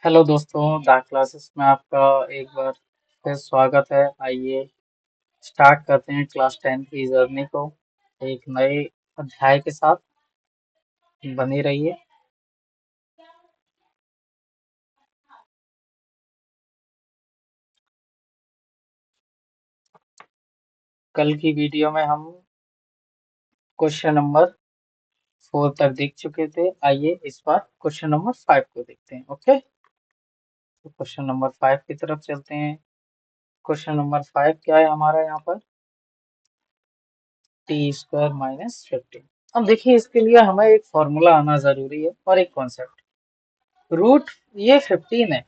Hello दोस्तों, dark classes में आपका एक बार फिर स्वागत है। आइए स्टार्ट करते हैं क्लास 10 की जर्नी को एक नए अध्याय के साथ। बने रहिए। कल की वीडियो में हम क्वेश्चन नंबर 4 तक देख चुके थे। आइए इस बार क्वेश्चन नंबर 5 को देखते हैं। ओके, तो क्वेश्चन नंबर 5 की तरफ चलते हैं। क्वेश्चन नंबर 5 क्या है हमारा यहाँ पर? t² - 15। अब देखिए, इसके लिए हमें एक फॉर्मूला आना जरूरी है और एक कॉन्सेप्ट। रूट ये 15 है।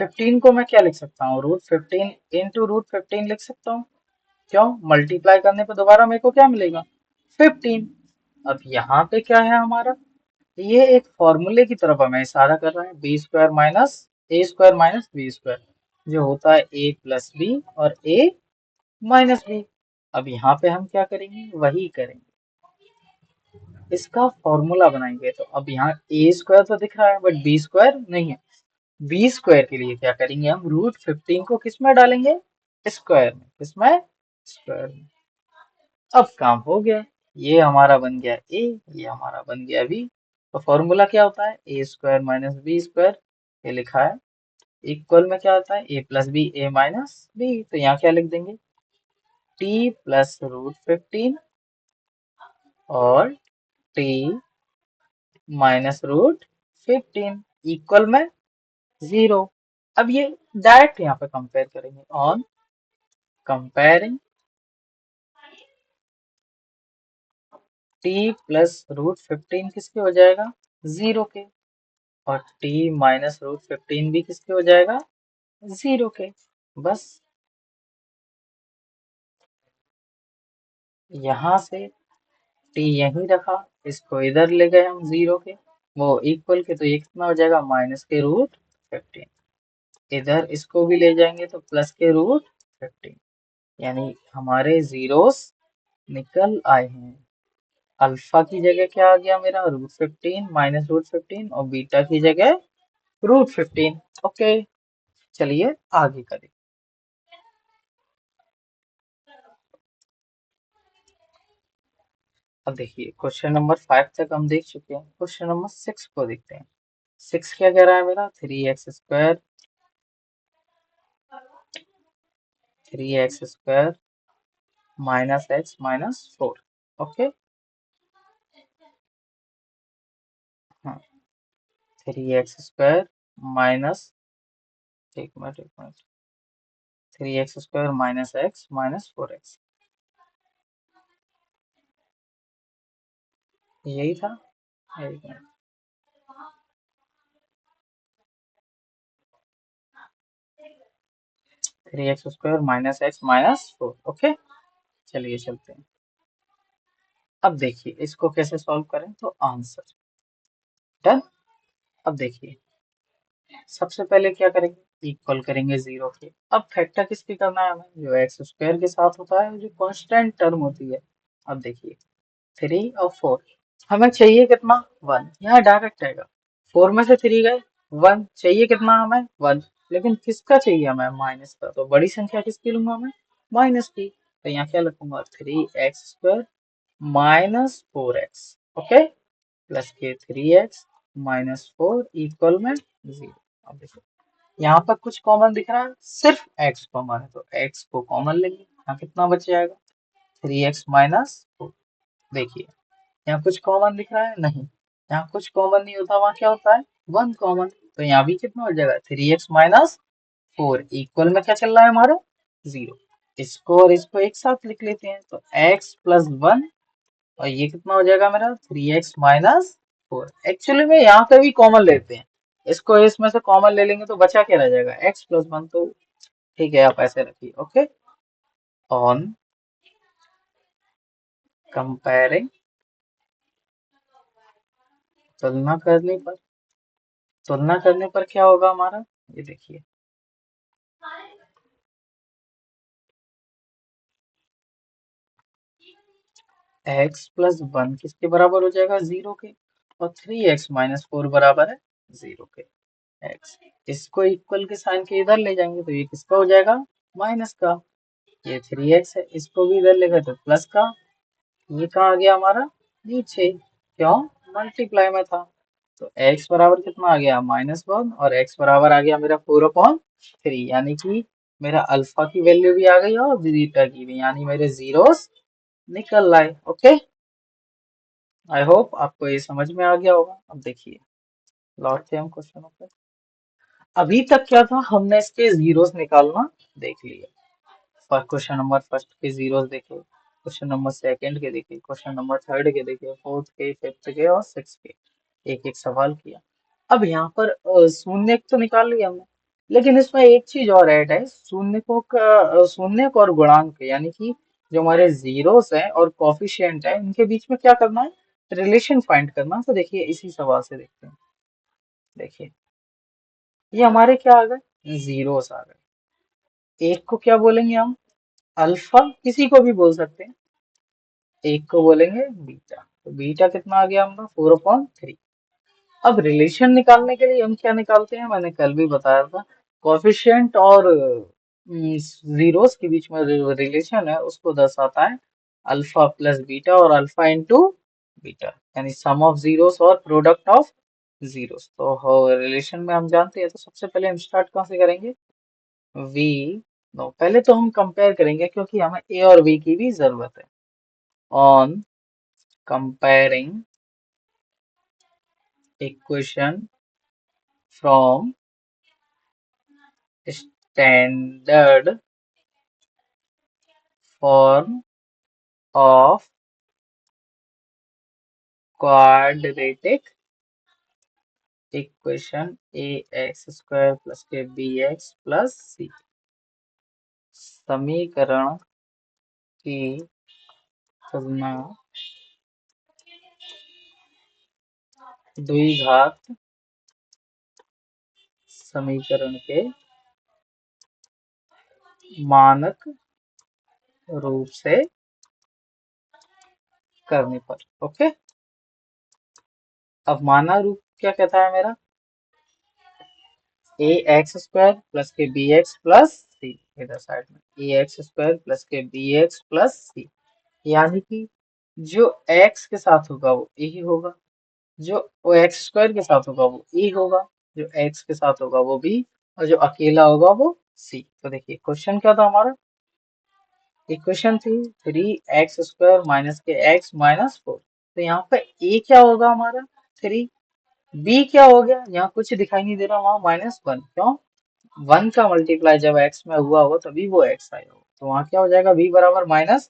15 को मैं क्या लिख सकता हूँ? √15 इंटू √15 लिख सकता हूँ। क्यों? मल्टीप्लाई करने पे दोबारा मेरे को क्या मिलेगा? 15। अब यहाँ पे क्या है हमारा? ये एक फॉर्मूले की तरफ हमें इशारा कर रहा है। b² - a² - b², जो होता है a प्लस बी और a माइनस बी। अब यहाँ पे हम क्या करेंगे? वही करेंगे, इसका फॉर्मूला बनाएंगे। तो अब यहाँ a² तो दिख रहा है बट b² नहीं है। b² के लिए क्या करेंगे? हम √15 को किस में डालेंगे? स्क्वायर में। किसमें? स्क्वायर में। अब काम हो गया। ये हमारा बन गया a, ये हमारा बन गया b। तो फॉर्मूला क्या होता है? a² - b²। ये लिखा है। इक्वल में क्या होता है? a plus B a minus B. तो यहाँ क्या लिख देंगे? t प्लस √15 और t माइनस √15 इक्वल में 0। अब ये डायरेक्ट यहाँ पे कंपेयर करेंगे। ऑन कंपेयरिंग t प्लस √15 किसके हो जाएगा? 0 के। और t माइनस √15 भी किसके हो जाएगा? 0 के। बस यहाँ से t यहीं रखा, इसको इधर ले गए हम 0 के, वो इक्वल के। तो ये कितना हो जाएगा? माइनस के √15। इधर इसको भी ले जाएंगे तो प्लस के √15। यानी हमारे जीरोस निकल आए हैं। अल्फा की जगह क्या आ गया मेरा? √15 माइनस √15, और बीटा की जगह √15। ओके, चलिए आगे करें। अब देखिए, क्वेश्चन नंबर 5 तक हम देख चुके हैं। क्वेश्चन नंबर 6 को देखते हैं। 6 क्या कह रहा है मेरा? 3x² minus x minus 4। Okay, हाँ, 3x² माइनस, एक minute, 3x² minus x minus 4x, यही था। एक minute, 3x² minus x minus 4। Okay, चलिए चलते हैं। अब देखिए इसको कैसे सॉल्व करें। तो आंसर डन। अब देखिए, सबसे पहले क्या करेंगे? इक्वल करेंगे 0 के। अब फैक्टर किसकी करना है हमें? जो x² के साथ होता है, जो कांस्टेंट टर्म होती है। अब देखिए, 3 और 4, हमें चाहिए कितना? 1। यहाँ डायरेक्ट आएगा। 4 में से 3 गए, 1 चाहिए कितना हमें? 1। लेकिन किसका चाहिए हमें? माइनस का। तो बड़ी संख्या किसकी लूंगा मैं? माइनस की। तो यहाँ क्या लिखूंगा? 3x² minus 4x। Okay, plus के 3x माइनस 4 इक्वल में 0। अब देखो, यहाँ पर कुछ कॉमन दिख रहा है? सिर्फ x कॉमन है, तो x को कॉमन लेंगे। यहाँ कितना बच जाएगा? 3x minus 4। देखिए, यहाँ कुछ कॉमन दिख रहा है? नहीं। यहाँ कुछ कॉमन नहीं होता, वहाँ क्या होता है? 1 कॉमन। तो यहाँ भी कितना हो जाएगा? 3x माइनस 4 इक्वल में क्या चल रहा है हमारा? 0। इसको और इसको एक साथ लिख लेते हैं, तो x प्लस 1, और ये कितना हो जाएगा मेरा? 3x minus 4। एक्चुअली में यहाँ पे भी कॉमन लेते हैं, इसको इसमें से कॉमन ले लेंगे तो बचा क्या रह जाएगा? x plus 1। तो ठीक है, आप ऐसे रखिए। ओके, ऑन कंपेयरिंग, तुलना करने पर, तुलना करने पर क्या होगा हमारा? ये देखिए, x प्लस 1 किसके बराबर हो जाएगा? 0 के। और 3x माइनस 4 बराबर है 0 के। एक्स। इसको इक्वल के साइन के इधर ले जाएंगे तो ये किसका हो जाएगा, माइनस का। ये 3x है, इसको भी इधर ले गए तो प्लस का। ये कहाँ आ गया हमारा, नीचे, क्यों, मल्टीप्लाई में था। तो x बराबर कितना आ गया, -1, और x बराबर आ गया मेरा 4/3, यानी कि मेरा अल्फा की वैल्यू भी आ गई और बीटा की भी, यानी मेरे जीरोस निकल आए। ओके, आई होप आपको ये समझ में आ गया होगा। अब देखिए, लौटते हैं हम क्वेश्चनों पे। अभी तक क्या था, हमने इसके जीरोस निकालना देख लिया। क्वेश्चन नंबर फर्स्ट के जीरोस देखे, क्वेश्चन नंबर सेकंड के देखे, क्वेश्चन नंबर थर्ड के देखे, फोर्थ के, फिफ्थ के और सिक्स के, एक एक सवाल किया। अब यहाँ पर शून्य तो निकाल लिया हमने, लेकिन इसमें एक चीज और ऐड है, शून्यकों का शून्यक और गुणांक, यानी कि जो हमारे जीरोस हैं और कॉफिशिएंट है, इनके बीच में क्या करना है, रिलेशन फाइंड करना। तो देखिए इसी सवाल से देखते हैं। देखिए ये हमारे क्या आ गए, जीरोस आ गए। एक को क्या बोलेंगे हम, अल्फा, किसी को भी बोल सकते हैं। एक को बोलेंगे बीटा, तो बीटा कितना आ गया हमारा, 4/3। अब रिलेशन निकालने के लिए हम क्या निकालते हैं, मैंने कल भी बताया था, कोएफिशिएंट और जीरोस के बीच में रिलेशन है, उसको दर्शाता है अल्फा प्लस बीटा और अल्फा इंटू बीटा, यानी सम ऑफ जीरोस और प्रोडक्ट ऑफ जीरोस। तो रिलेशन में हम जानते हैं, तो सबसे पहले हम स्टार्ट कहाँ से करेंगे, वी, नो, पहले तो हम कंपेयर करेंगे क्योंकि हमें ए और बी की भी जरूरत है। On comparing equation from standard form of quadratic equation A x square plus के बी एक्स प्लस सी, समीकरण की तुलना द्विघात समीकरण के मानक रूप से करने पर। ओके, अब मानक रूप क्या कहता है मेरा, ए एक्स स्क्वायर प्लस के बी एक्स प्लस सी, इधर साइड में ए एक्स स्क्वायर प्लस के बी एक्स प्लस सी, यानी कि जो x के साथ होगा वो ए ही होगा, जो एक्स स्क्वायर के साथ होगा वो ए होगा, जो x के साथ होगा वो बी, और जो अकेला होगा वो सी। तो देखिए क्वेश्चन क्या था हमारा, इक्वेशन थी 3x² माइनस के x माइनस 4। तो यहाँ पे a क्या होगा हमारा 3, b क्या हो गया, यहाँ कुछ दिखाई नहीं दे रहा, वहां -1, क्यों, 1 का मल्टीप्लाई जब x में हुआ हो तभी वो x आया हो, तो वहां क्या हो जाएगा, b बराबर -1,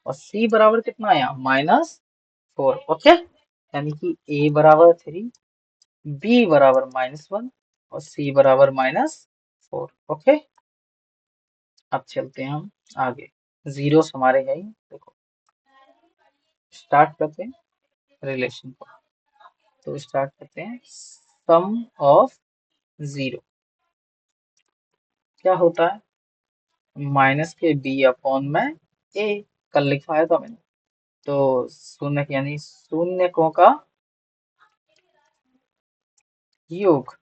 और c बराबर कितना आया, -4। ओके, यानी कि a बराबर 3, b बराबर -1 और c बराबर -4। ओके, अब चलते हैं हम आगे, जीरोस हमारे है ही, देखो स्टार्ट करते हैं रिलेशन को। तो स्टार्ट करते हैं, सम ऑफ जीरो क्या होता है, माइनस के बी अपॉन में ए, कल लिखवाया था मैंने। तो शून्य यानी शून्यकों का योग,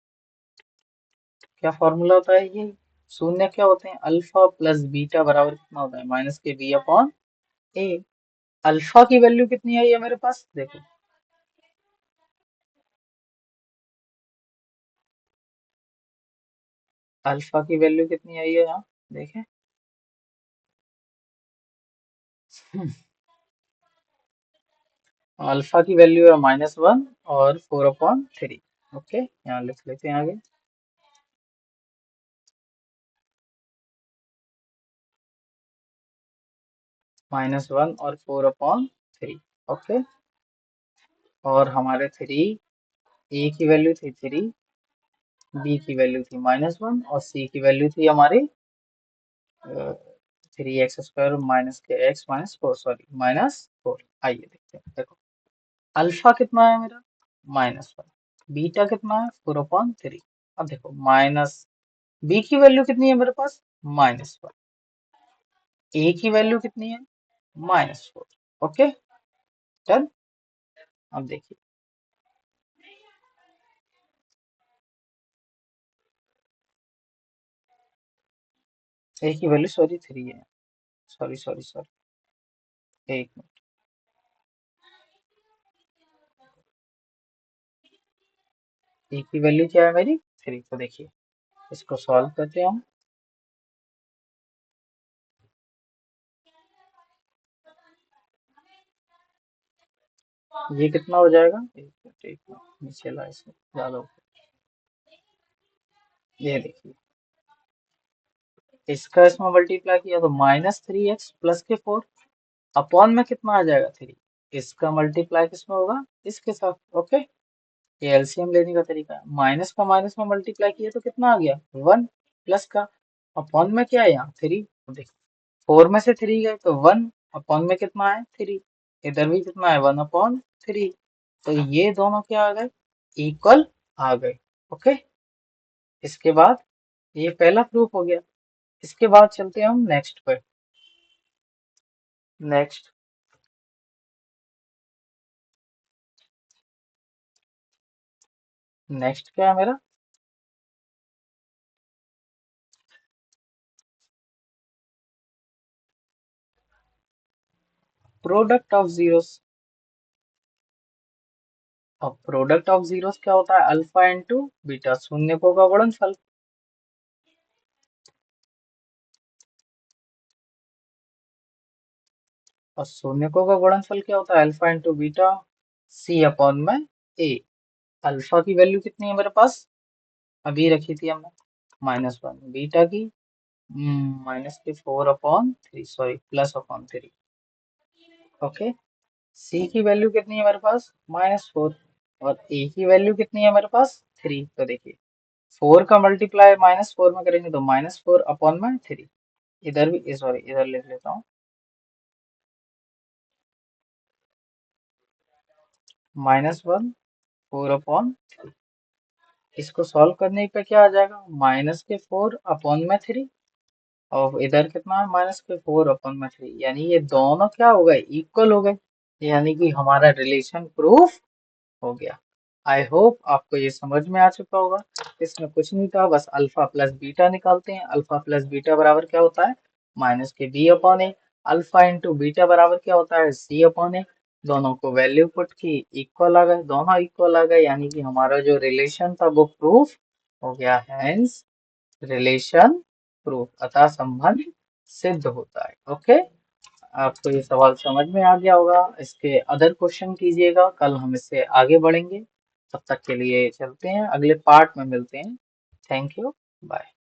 क्या फॉर्मूला होता है ये, शून्य क्या होते हैं, अल्फा प्लस बीटा बराबर कितना होता है, माइनस के बी अपॉन ए। अल्फा की वैल्यू कितनी आई है मेरे पास, देखो अल्फा की वैल्यू कितनी आई है यहाँ, देखें, अल्फा की वैल्यू है -1 और 4/3। ओके, यहाँ लिख लेते हैं आगे, -1 और 4/3। ओके, और हमारे ए की वैल्यू थी 3, बी की वैल्यू थी -1 और सी की वैल्यू थी हमारी 3x² माइनस के x -4, सॉरी -4। आइए देखते हैं, देखो अल्फा कितना है मेरा, -1, बीटा कितना है 4/3। अब देखो माइनस, बी की वैल्यू कितनी है मेरे पास, -1, ए की वैल्यू कितनी है, -4। Okay, done. अब देखिए ए की वैल्यू सॉरी 3 है, सॉरी सॉरी सॉरी, एक मिनट। ए की वैल्यू क्या है मेरी 3, तो देखिए इसको सॉल्व करते हैं हम। ये कितना हो जाएगा, एक मिनट नीचे ला इसे ज्यादा ये देखिए इसका इसमें मल्टीप्लाई किया तो -3x प्लस के 4 अपॉन में कितना आ जाएगा 3। इसका मल्टीप्लाई किसमें होगा, इसके साथ। ओके, ये एलसीएम लेने का तरीका है। माइनस का माइनस में मल्टीप्लाई किया तो कितना आ गया 1, प्लस का अपॉन में क्या है यहाँ 3। देखो 4 में से 3 गए तो 1 अपॉन में कितना है 3, इधर भी कितना है 1/3। तो ये दोनों क्या आ गए, इक्वल आ गए। ओके, इसके बाद ये पहला प्रूफ हो गया। इसके बाद चलते हैं हम नेक्स्ट पर। नेक्स्ट नेक्स्ट क्या है मेरा, प्रोडक्ट ऑफ जीरोस। अब प्रोडक्ट ऑफ जीरोस क्या होता है, अल्फा इंटू बीटा, शून्यकों का गुणनफल। और शून्यकों का गुणनफल क्या होता है, अल्फा इंटू बीटा सी अपॉन में ए। अल्फा की वैल्यू कितनी है मेरे पास, अभी रखी थी हमने -1, बीटा की -4/3, सॉरी +3। ओके, सी की वैल्यू कितनी है मेरे पास -4, और ए की वैल्यू कितनी है मेरे पास 3। तो देखिए 4 का मल्टीप्लाई -4 में करेंगे तो -4/3। इधर भी सॉरी इधर लिख लेता हूँ, -1 4/3। इसको सॉल्व करने पे क्या आ जाएगा, -4/3, और इधर कितना है -4/3, यानी ये दोनों क्या हो गए, इक्वल हो गए। यानी कि हमारा रिलेशन प्रूफ हो गया। आई होप आपको ये समझ में आ चुका होगा। इसमें कुछ नहीं था, बस अल्फा प्लस बीटा निकालते हैं। अल्फा प्लस बीटा बराबर क्या होता है, -b/a। अल्फा इंटू बीटा बराबर क्या होता है, c/a। दोनों को वैल्यू पुट की, इक्वल आ गए, दोनों इक्वल आ गए, यानी कि हमारा जो रिलेशन था वो प्रूफ हो गया। हैंस रिलेशन प्रूफ, अतः संबंध सिद्ध होता है। ओके, आपको ये सवाल समझ में आ गया होगा। इसके अदर क्वेश्चन कीजिएगा, कल हम इससे आगे बढ़ेंगे। तब तक के लिए चलते हैं, अगले पार्ट में मिलते हैं। Thank you, bye.